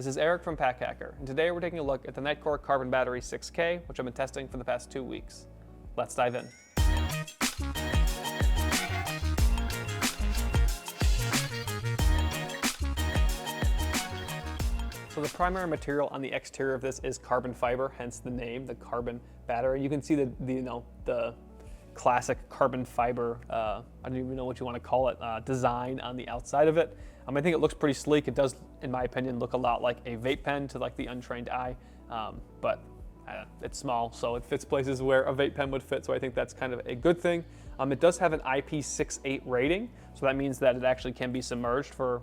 This is Eric from Pack Hacker, and today we're taking a look at the NITECORE Carbon Battery 6K, which I've been testing for the past 2 weeks. Let's dive in. So the primary material on the exterior of this is carbon fiber, hence the name, the carbon battery. You can see the classic carbon fiber, I don't even know what you want to call it, design on the outside of it. I think it looks pretty sleek. It does, in my opinion, look a lot like a vape pen to like the untrained eye, but it's small, so it fits places where a vape pen would fit, so I think that's kind of a good thing. It does have an IP68 rating, so that means that it actually can be submerged for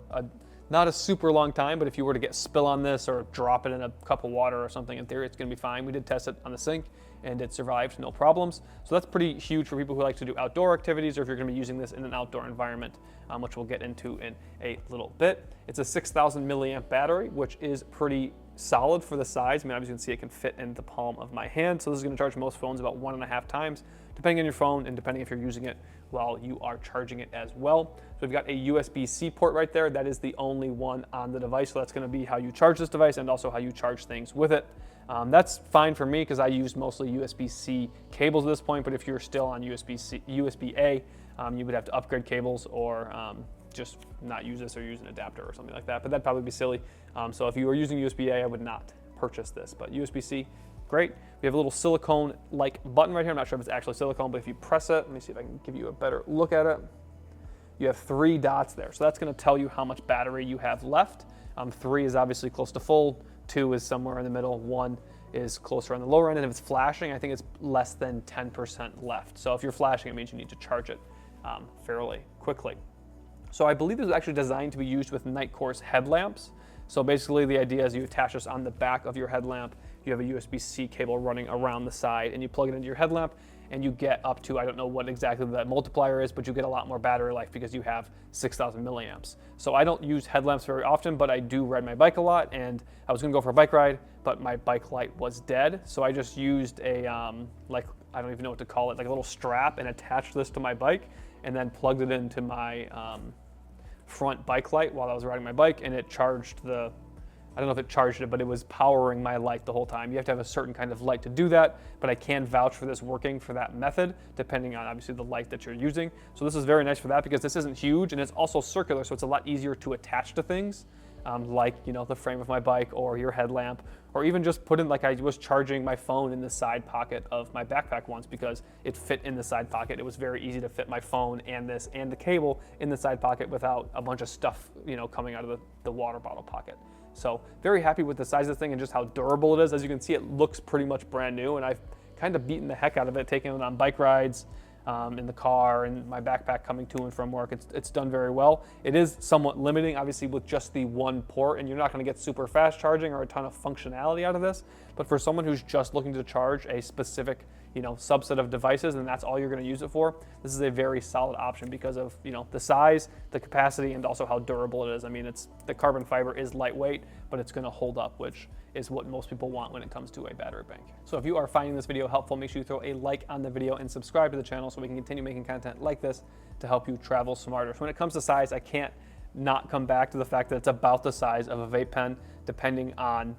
not a super long time, but if you were to get spill on this or drop it in a cup of water or something, in theory it's going to be fine. We did test it on the sink and it survived, no problems. So that's pretty huge for people who like to do outdoor activities, or if you're going to be using this in an outdoor environment, which we'll get into in a little bit. It's a 6,000 milliamp battery, which is pretty solid for the size. As you can see, it can fit in the palm of my hand. So this is going to charge most phones about 1.5 times, depending on your phone and depending if you're using it while you are charging it as well. So we've got a USB-C port right there. That is the only one on the device. So that's going to be how you charge this device and also how you charge things with it. That's fine for me because I use mostly USB-C cables at this point, but if you're still on USB-A, you would have to upgrade cables or just not use this or use an adapter or something like that, but that'd probably be silly. So if you were using USB-A, I would not purchase this, but USB-C, great. We have a little silicone-like button right here. I'm not sure if it's actually silicone, but if you press it, let me see if I can give you a better look at it. You have 3 dots there, so that's going to tell you how much battery you have left. 3 is obviously close to full, 2 is somewhere in the middle, 1 is closer on the lower end, and if it's flashing, I think it's less than 10% left. So if you're flashing, it means you need to charge it fairly quickly. So I believe this is actually designed to be used with NITECORE's headlamps. So basically the idea is you attach this on the back of your headlamp, you have a USB-C cable running around the side, and you plug it into your headlamp, and you get up to, I don't know what exactly that multiplier is, but you get a lot more battery life because you have 6,000 milliamps. So I don't use headlamps very often, but I do ride my bike a lot, and I was gonna go for a bike ride, but my bike light was dead. So I just used a, I don't even know what to call it, like a little strap, and attached this to my bike, and then plugged it into my front bike light while I was riding my bike, and it charged I don't know if it charged it, but it was powering my light the whole time. You have to have a certain kind of light to do that, but I can vouch for this working for that method, depending on obviously the light that you're using. So this is very nice for that because this isn't huge and it's also circular, so it's a lot easier to attach to things, like the frame of my bike or your headlamp, or even just put in, like I was charging my phone in the side pocket of my backpack once because it fit in the side pocket. It was very easy to fit my phone and this and the cable in the side pocket without a bunch of stuff coming out of the water bottle pocket. So very happy with the size of the thing and just how durable it is. As you can see, it looks pretty much brand new, and I've kind of beaten the heck out of it, taking it on bike rides, in the car, and my backpack coming to and from work. It's done very well. It is somewhat limiting, obviously, with just the one port, and you're not going to get super fast charging or a ton of functionality out of this. But for someone who's just looking to charge a specific subset of devices, and that's all you're going to use it for, this is a very solid option because of the size, the capacity, and also how durable it is. The carbon fiber is lightweight, but it's going to hold up, which is what most people want when it comes to a battery bank. So if you are finding this video helpful, make sure you throw a like on the video and subscribe to the channel so we can continue making content like this to help you travel smarter. So when it comes to size, I can't not come back to the fact that it's about the size of a vape pen, depending on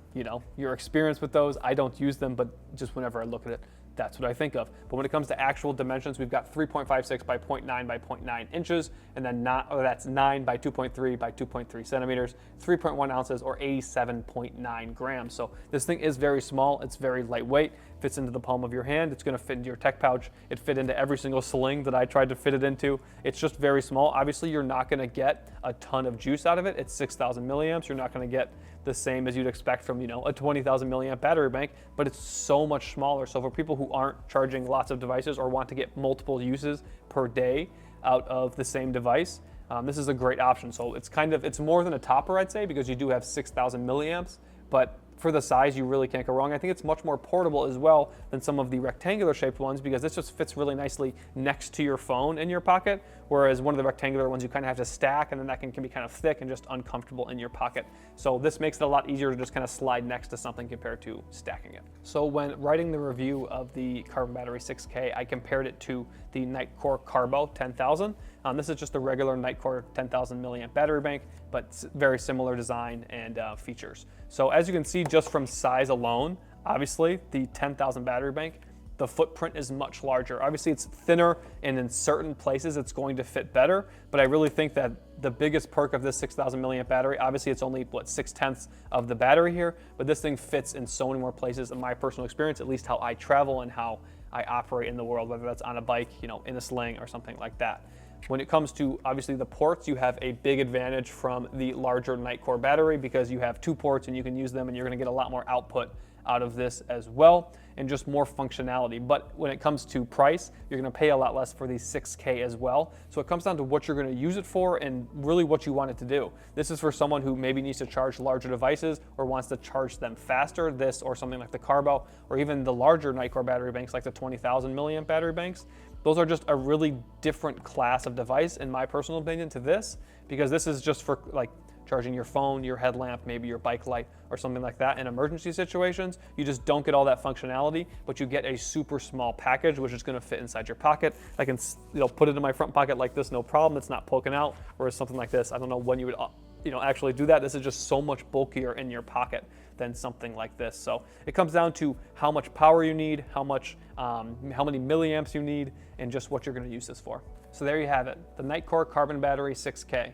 your experience with those. I don't use them, but just whenever I look at it, that's what I think of. But when it comes to actual dimensions, we've got 3.56 by 0.9 by 0.9 inches, and then that's 9 by 2.3 by 2.3 centimeters, 3.1 ounces, or 87.9 grams. So this thing is very small. It's very lightweight. Fits into the palm of your hand. It's going to fit into your tech pouch. It fit into every single sling that I tried to fit it into. It's just very small. Obviously, you're not going to get a ton of juice out of it. It's 6,000 milliamps. You're not going to get the same as you'd expect from a 20,000 milliamp battery bank, but it's so much smaller. So for people who aren't charging lots of devices or want to get multiple uses per day out of the same device, this is a great option. So it's more than a topper, I'd say, because you do have 6,000 milliamps, but for the size, you really can't go wrong. I think it's much more portable as well than some of the rectangular shaped ones because this just fits really nicely next to your phone in your pocket, whereas one of the rectangular ones you kind of have to stack, and then that can be kind of thick and just uncomfortable in your pocket. So this makes it a lot easier to just kind of slide next to something compared to stacking it. So when writing the review of the Carbon Battery 6K, I compared it to the NITECORE Carbo 10,000. This is just a regular NITECORE 10,000 milliamp battery bank, but very similar design and features. So as you can see, just from size alone, obviously the 10,000 battery bank, the footprint is much larger. Obviously it's thinner, and in certain places it's going to fit better, but I really think that the biggest perk of this 6,000 milliamp battery, obviously it's only, what, 6/10 of the battery here, but this thing fits in so many more places in my personal experience, at least how I travel and how I operate in the world, whether that's on a bike, you know, in a sling or something like that. When it comes to, obviously, the ports, you have a big advantage from the larger NITECORE battery because you have 2 ports and you can use them, and you're gonna get a lot more output out of this as well, and just more functionality. But when it comes to price, you're gonna pay a lot less for these 6K as well. So it comes down to what you're gonna use it for and really what you want it to do. This is for someone who maybe needs to charge larger devices or wants to charge them faster, this or something like the Carbo, or even the larger NITECORE battery banks like the 20,000 milliamp battery banks. Those are just a really different class of device, in my personal opinion, to this, because this is just for like charging your phone, your headlamp, maybe your bike light or something like that in emergency situations. You just don't get all that functionality, but you get a super small package, which is gonna fit inside your pocket. I can, you know, put it in my front pocket like this, no problem. It's not poking out, whereas something like this, I don't know when you would, you know, actually do that. This is just so much bulkier in your pocket than something like this. So it comes down to how much power you need, how many milliamps you need, and just what you're gonna use this for. So there you have it, the NITECORE Carbon Battery 6K.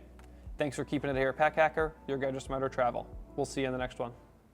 Thanks for keeping it here at Pack Hacker, your guide to smarter travel. We'll see you in the next one.